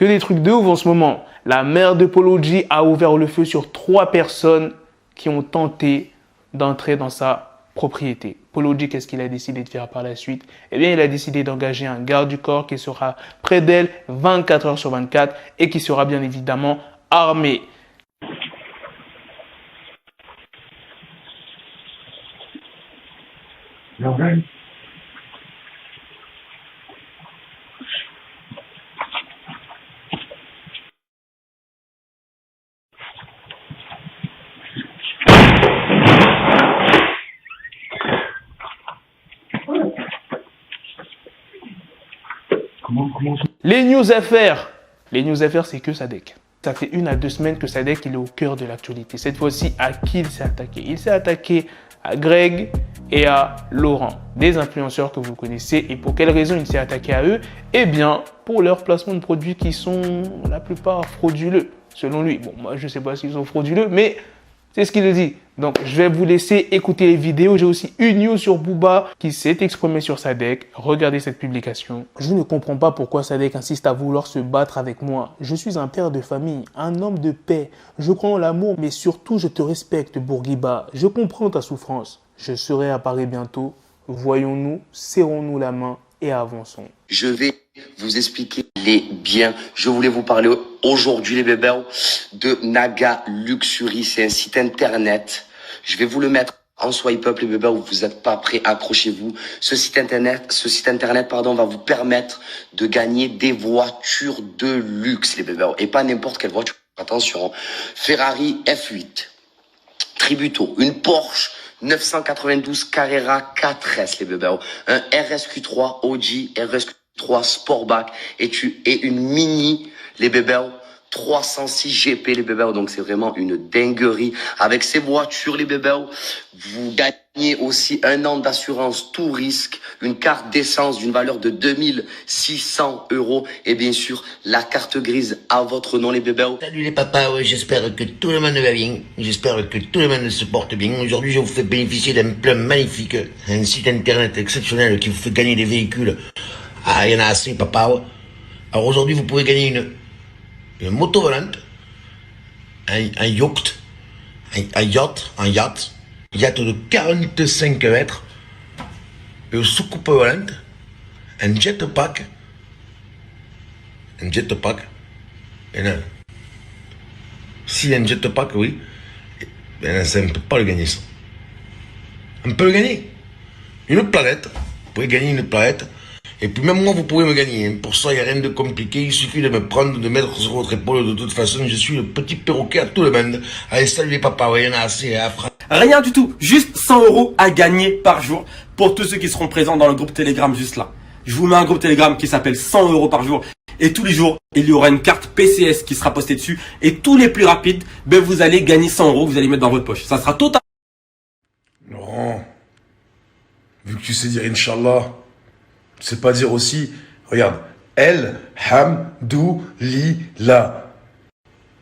Que des trucs de ouf en ce moment. La mère de Polo G a ouvert le feu sur 3 personnes qui ont tenté d'entrer dans sa propriété. Polo G, qu'est-ce qu'il a décidé de faire par la suite? Eh bien, il a décidé d'engager un garde du corps qui sera près d'elle 24 heures sur 24 et qui sera bien évidemment armé. Les news affaires. Les news affaires, c'est que Sadek. Ça fait 1 à 2 semaines que Sadek il est au cœur de l'actualité. Cette fois-ci, à qui il s'est attaqué? Il s'est attaqué à Greg et à Laurent, des influenceurs que vous connaissez. Et pour quelle raison il s'est attaqué à eux? Eh bien, pour leur placement de produits qui sont la plupart frauduleux, selon lui. Bon, moi, je ne sais pas s'ils sont frauduleux, mais c'est ce qu'il dit. Donc, je vais vous laisser écouter les vidéos. J'ai aussi une news sur Booba qui s'est exprimé sur Sadek. Regardez cette publication. Je ne comprends pas pourquoi Sadek insiste à vouloir se battre avec moi. Je suis un père de famille, un homme de paix. Je crois en l'amour, mais surtout, je te respecte, Bourguiba. Je comprends ta souffrance. Je serai à Paris bientôt. Voyons-nous, serrons-nous la main et avançons. Je vais vous expliquer les biens. Je voulais vous parler aujourd'hui, les bébés, de Naga Luxury. C'est un site internet. Je vais vous le mettre en swipe up, les bébés, où vous n'êtes pas prêts, accrochez-vous. Ce site internet, va vous permettre de gagner des voitures de luxe, les bébés. Et pas n'importe quelle voiture. Attention, Ferrari F8, Tributo, une Porsche 992 Carrera 4S, les bébés. Un RSQ3 OG, RSQ3 Sportback et une Mini, les bébés. 306 GP, les bébés. Donc, c'est vraiment une dinguerie. Avec ces voitures, les bébés, vous gagnez aussi 1 an d'assurance tout risque, une carte d'essence d'une valeur de 2600 € et bien sûr, la carte grise à votre nom, les bébés. Salut les papas, ouais, j'espère que tout le monde va bien. J'espère que tout le monde se porte bien. Aujourd'hui, je vous fais bénéficier d'un plan magnifique, un site internet exceptionnel qui vous fait gagner des véhicules. Ah, il y en a assez, papa. Ouais. Alors aujourd'hui, vous pouvez gagner une moto volante, un yacht, un yacht de 45 mètres, une soucoupe volante, un jetpack, et là, si un jetpack, oui, ben ça, on ne peut pas le gagner, ça. On peut le gagner. Une planète, vous pouvez gagner une planète. Et puis même moi, vous pouvez me gagner. Pour ça, il n'y a rien de compliqué. Il suffit de me prendre, de mettre sur votre épaule. De toute façon, je suis le petit perroquet à tout le monde. Allez, salut les papas, ouais, il y en a assez. Hein, rien du tout. Juste 100 € à gagner par jour pour tous ceux qui seront présents dans le groupe Telegram juste là. Je vous mets un groupe Telegram qui s'appelle 100 € par jour. Et tous les jours, il y aura une carte PCS qui sera postée dessus. Et tous les plus rapides, ben vous allez gagner 100 €. Vous allez mettre dans votre poche. Ça sera total. Laurent, vu que tu sais dire Inch'Allah, tu sais pas dire aussi, regarde, Elhamdoulillah.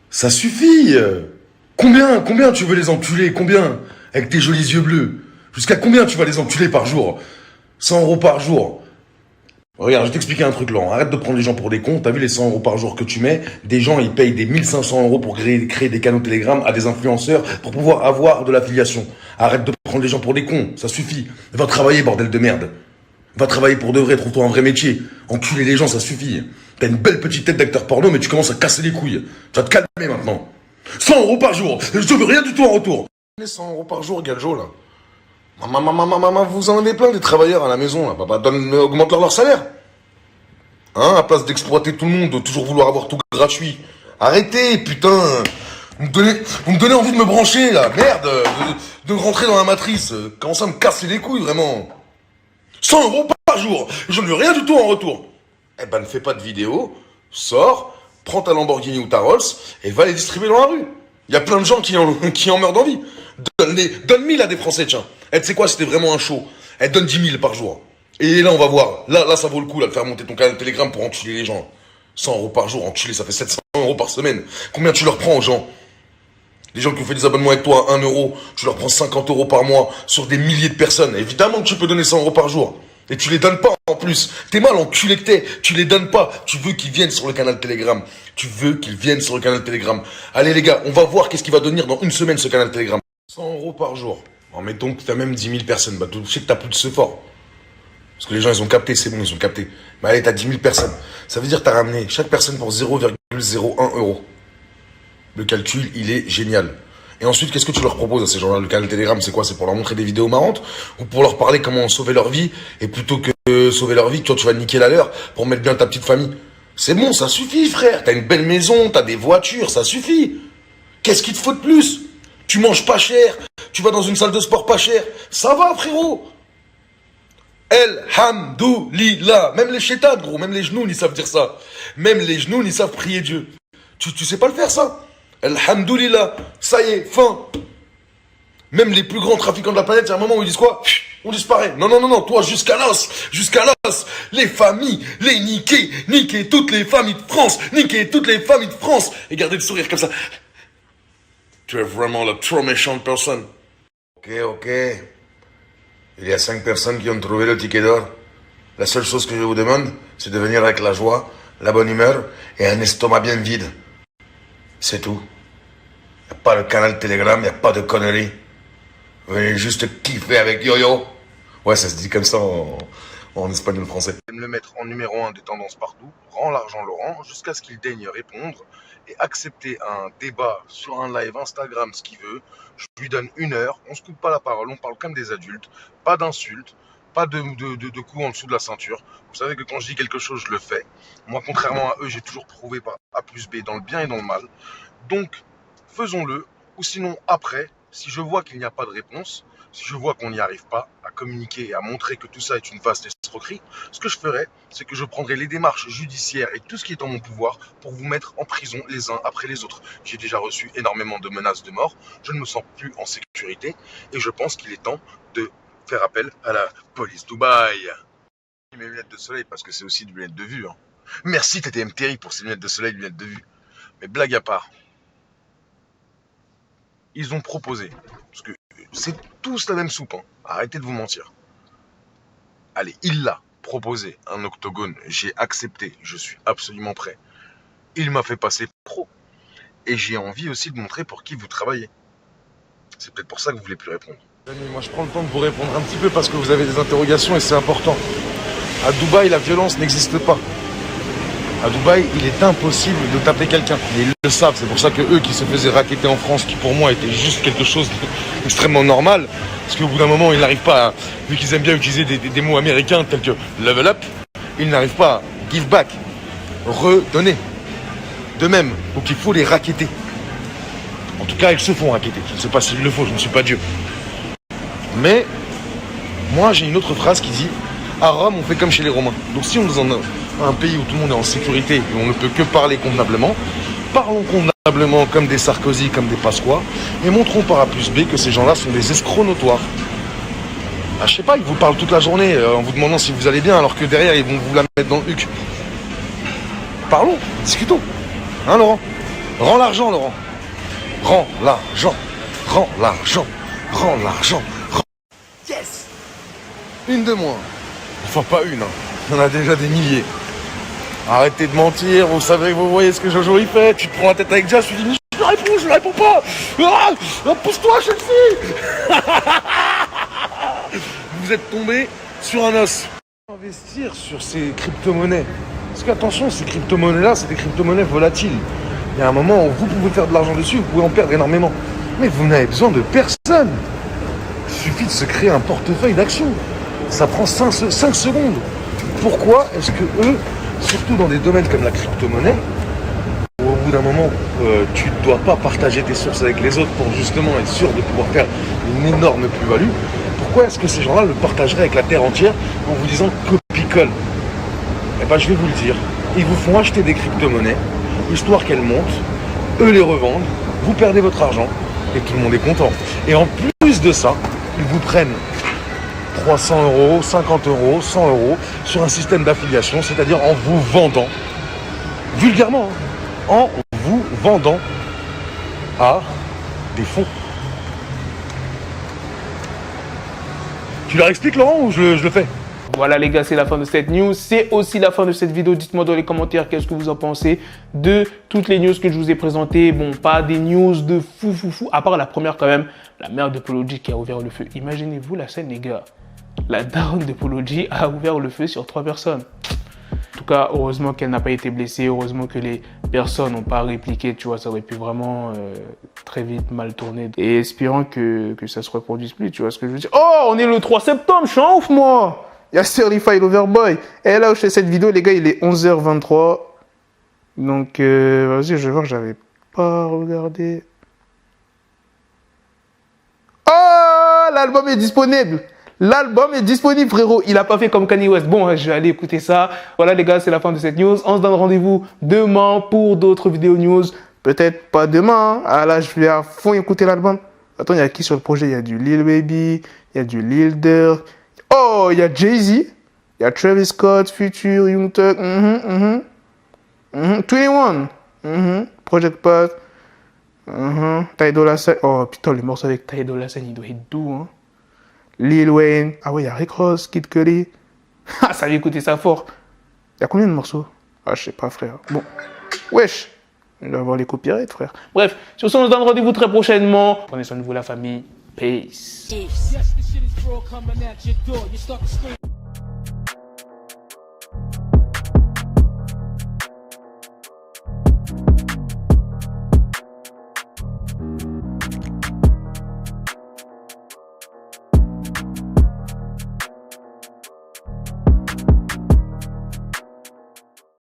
Ça suffit. Combien tu veux les enculer? Combien? Avec tes jolis yeux bleus. Jusqu'à combien tu vas les enculer par jour? 100 € par jour. Regarde, je vais t'expliquer un truc, Laurent. Arrête de prendre les gens pour des cons. T'as vu les 100 € par jour que tu mets? Des gens, ils payent des 1500 € pour créer des canaux Telegram à des influenceurs pour pouvoir avoir de l'affiliation. Arrête de prendre les gens pour des cons. Ça suffit. Va travailler, bordel de merde. Va travailler pour de vrai, trouve-toi un vrai métier. Enculer les gens, ça suffit. T'as une belle petite tête d'acteur porno, mais tu commences à casser les couilles. Tu vas te calmer maintenant. 100 € par jour, je te veux rien du tout en retour. 100 € par jour, Galjo, là. Maman, vous en avez plein des travailleurs à la maison, là. Papa, augmente leur salaire. Hein, à place d'exploiter tout le monde, de toujours vouloir avoir tout gratuit. Arrêtez, putain. Vous me donnez envie de me brancher, là. Merde, de rentrer dans la matrice. Commencez à me casser les couilles, vraiment. 100 € par jour, je ne veux rien du tout en retour. Eh ben, ne fais pas de vidéo, sors, prends ta Lamborghini ou ta Rolls et va les distribuer dans la rue. Il y a plein de gens qui en meurent d'envie. Donne 1000 à des Français, tiens. Eh, tu sais quoi, c'était vraiment un show. Eh, donne 10 000 par jour. Et là, on va voir. Là, ça vaut le coup, là, de faire monter ton canal Telegram pour enculer les gens. 100 € par jour, enculer, ça fait 700 € par semaine. Combien tu leur prends aux gens? Les gens qui ont fait des abonnements avec toi à 1 €, tu leur prends 50 € par mois sur des milliers de personnes. Évidemment que tu peux donner 100 € par jour. Et tu les donnes pas en plus. T'es mal enculé que t'es. Tu les donnes pas. Tu veux qu'ils viennent sur le canal Telegram. Tu veux qu'ils viennent sur le canal Telegram. Allez les gars, on va voir qu'est-ce qui va devenir dans une semaine ce canal Telegram. 100 € par jour. En mettons que t'as même 10 000 personnes. Bah, je sais que t'as plus de ce fort. Parce que les gens, ils ont capté, c'est bon, ils ont capté. Mais allez, t'as 10 000 personnes. Ça veut dire que t'as ramené chaque personne pour 0,01 €. Le calcul, il est génial. Et ensuite, qu'est-ce que tu leur proposes à ces gens-là? Le canal Telegram, c'est quoi? C'est pour leur montrer des vidéos marrantes? Ou pour leur parler comment sauver leur vie? Et plutôt que sauver leur vie, toi, tu vas niquer la leur pour mettre bien ta petite famille. C'est bon, ça suffit, frère. T'as une belle maison, t'as des voitures, ça suffit. Qu'est-ce qu'il te faut de plus? Tu manges pas cher, tu vas dans une salle de sport pas cher. Ça va, frérot. Elhamdoulillah. Même les chétans, gros, même les genoux, ils savent dire ça. Même les genoux, ils savent prier Dieu. Tu sais pas le faire, ça? Elhamdoulillah. Ça y est, fin. Même les plus grands trafiquants de la planète, il y a un moment où ils disent quoi? On disparaît. Non, non, non, non, toi, jusqu'à l'os. Jusqu'à l'os. Les familles, les niquer. Niquer toutes les familles de France. Niquer toutes les familles de France. Et gardez le sourire comme ça. Tu es vraiment la trop méchante personne. Ok. Il y a 5 personnes qui ont trouvé le ticket d'or. La seule chose que je vous demande, c'est de venir avec la joie, la bonne humeur et un estomac bien vide. C'est tout. Il n'y a pas de canal Telegram, il n'y a pas de conneries. Venez juste kiffer avec Yo-Yo. Ouais, ça se dit comme ça en espagnol français. Me mettre en numéro 1 des tendances partout, rend l'argent Laurent, jusqu'à ce qu'il daigne répondre et accepter un débat sur un live Instagram, ce qu'il veut. Je lui donne 1 heure, on se coupe pas la parole, on parle comme des adultes, pas d'insultes, pas de coups en dessous de la ceinture. Vous savez que quand je dis quelque chose, je le fais. Moi, contrairement à eux, j'ai toujours prouvé par A plus B dans le bien et dans le mal. Donc, faisons-le, ou sinon après, si je vois qu'il n'y a pas de réponse, si je vois qu'on n'y arrive pas à communiquer et à montrer que tout ça est une vaste escroquerie, ce que je ferai, c'est que je prendrai les démarches judiciaires et tout ce qui est en mon pouvoir pour vous mettre en prison les uns après les autres. J'ai déjà reçu énormément de menaces de mort, je ne me sens plus en sécurité et je pense qu'il est temps de faire appel à la police Dubaï. Mes lunettes de soleil parce que c'est aussi des lunettes de vue. Hein. Merci TTM Terry pour ces lunettes de soleil, lunettes de vue. Mais blague à part, ils ont proposé, parce que c'est tous la même soupe, hein. Arrêtez de vous mentir. Allez, il l'a proposé, un octogone, j'ai accepté, je suis absolument prêt. Il m'a fait passer pro. Et j'ai envie aussi de montrer pour qui vous travaillez. C'est peut-être pour ça que vous voulez plus répondre. Moi, je prends le temps de vous répondre un petit peu parce que vous avez des interrogations et c'est important. À Dubaï, la violence n'existe pas. À Dubaï, il est impossible de taper quelqu'un. Et ils le savent, c'est pour ça que eux qui se faisaient racketter en France, qui pour moi était juste quelque chose d'extrêmement normal, parce qu'au bout d'un moment, ils n'arrivent pas à, vu qu'ils aiment bien utiliser des mots américains tels que level up, ils n'arrivent pas à give back, redonner. De même, donc il faut les racketter. En tout cas, ils se font racketter. Je ne sais pas s'il le faut, je ne suis pas Dieu. Mais, moi j'ai une autre phrase qui dit « À Rome, on fait comme chez les Romains ». Donc si on est dans un pays où tout le monde est en sécurité et on ne peut que parler convenablement, parlons convenablement comme des Sarkozy, comme des Pasqua, et montrons par A plus B que ces gens-là sont des escrocs notoires. Ah, je sais pas, ils vous parlent toute la journée en vous demandant si vous allez bien, alors que derrière, ils vont vous la mettre dans le huc. Parlons, discutons. Hein, Laurent? Rends l'argent, Laurent. Rends l'argent. Rends l'argent. Rends l'argent. Yes! Une de moins. Enfin, pas une, hein. Il y en a déjà des milliers. Arrêtez de mentir, vous savez, vous voyez ce que Jojo il fait. Tu te prends la tête avec Jazz, tu dis, je ne réponds pas. Ah, pousse-toi, Chelsea. Vous êtes tombé sur un os. Investir sur ces crypto-monnaies. Parce qu'attention, ces crypto-monnaies-là, c'est des crypto-monnaies volatiles. Il y a un moment où vous pouvez faire de l'argent dessus, vous pouvez en perdre énormément. Mais vous n'avez besoin de personne. Il suffit de se créer un portefeuille d'actions. Ça prend 5 secondes. Pourquoi est-ce que eux, surtout dans des domaines comme la crypto-monnaie, où au bout d'un moment, tu ne dois pas partager tes sources avec les autres pour justement être sûr de pouvoir faire une énorme plus-value, pourquoi est-ce que ces gens-là le partageraient avec la terre entière en vous disant copie-colle? Eh bien, je vais vous le dire. Ils vous font acheter des crypto-monnaies, histoire qu'elles montent, eux les revendent, vous perdez votre argent, et tout le monde est content. Et en plus de ça, ils vous prennent 300 €, 50 €, 100 € sur un système d'affiliation, c'est-à-dire en vous vendant, vulgairement, hein, en vous vendant à des fonds. Tu leur expliques, Laurent, ou je le fais? Voilà les gars, c'est la fin de cette news. C'est aussi la fin de cette vidéo. Dites-moi dans les commentaires qu'est-ce que vous en pensez de toutes les news que je vous ai présentées. Bon, pas des news de fou. À part la première quand même, la mère de Polo G qui a ouvert le feu. Imaginez-vous la scène les gars. La daronne de Polo G a ouvert le feu sur 3 personnes. En tout cas, heureusement qu'elle n'a pas été blessée, heureusement que les personnes n'ont pas répliqué, tu vois, ça aurait pu vraiment très vite mal tourner. Et espérant que ça se reproduise plus, tu vois ce que je veux dire. Oh, on est le 3 septembre, je suis en ouf moi. Il y a Certified Loverboy. Et là où je fais cette vidéo, les gars, il est 11h23. Donc, vas-y, je vais voir, j'avais pas regardé. Oh, l'album est disponible. L'album est disponible, frérot. Il a pas fait comme Kanye West. Bon, je vais aller écouter ça. Voilà, les gars, c'est la fin de cette news. On se donne rendez-vous demain pour d'autres vidéos news. Peut-être pas demain. Hein. Ah là, je vais à fond écouter l'album. Attends, il y a qui sur le projet? Il y a du Lil Baby, il y a du Lil Durk. Oh, il y a Jay-Z. Il y a Travis Scott, Future, Young Thug. 21. Project Pat. Ty Dolla $ign. Oh, putain, le morceau avec Ty Dolla $ign, il doit être doux, hein. Lil Wayne. Ah ouais, il y a Rick Ross, Kid Cudi. Ah, ça va écouter ça fort. Il y a combien de morceaux? Ah, je sais pas, frère. Bon. Wesh. Il doit avoir les copyrights, frère. Bref, sur ce, on se donne rendez-vous très prochainement. Prenez soin de vous, la famille. Peace.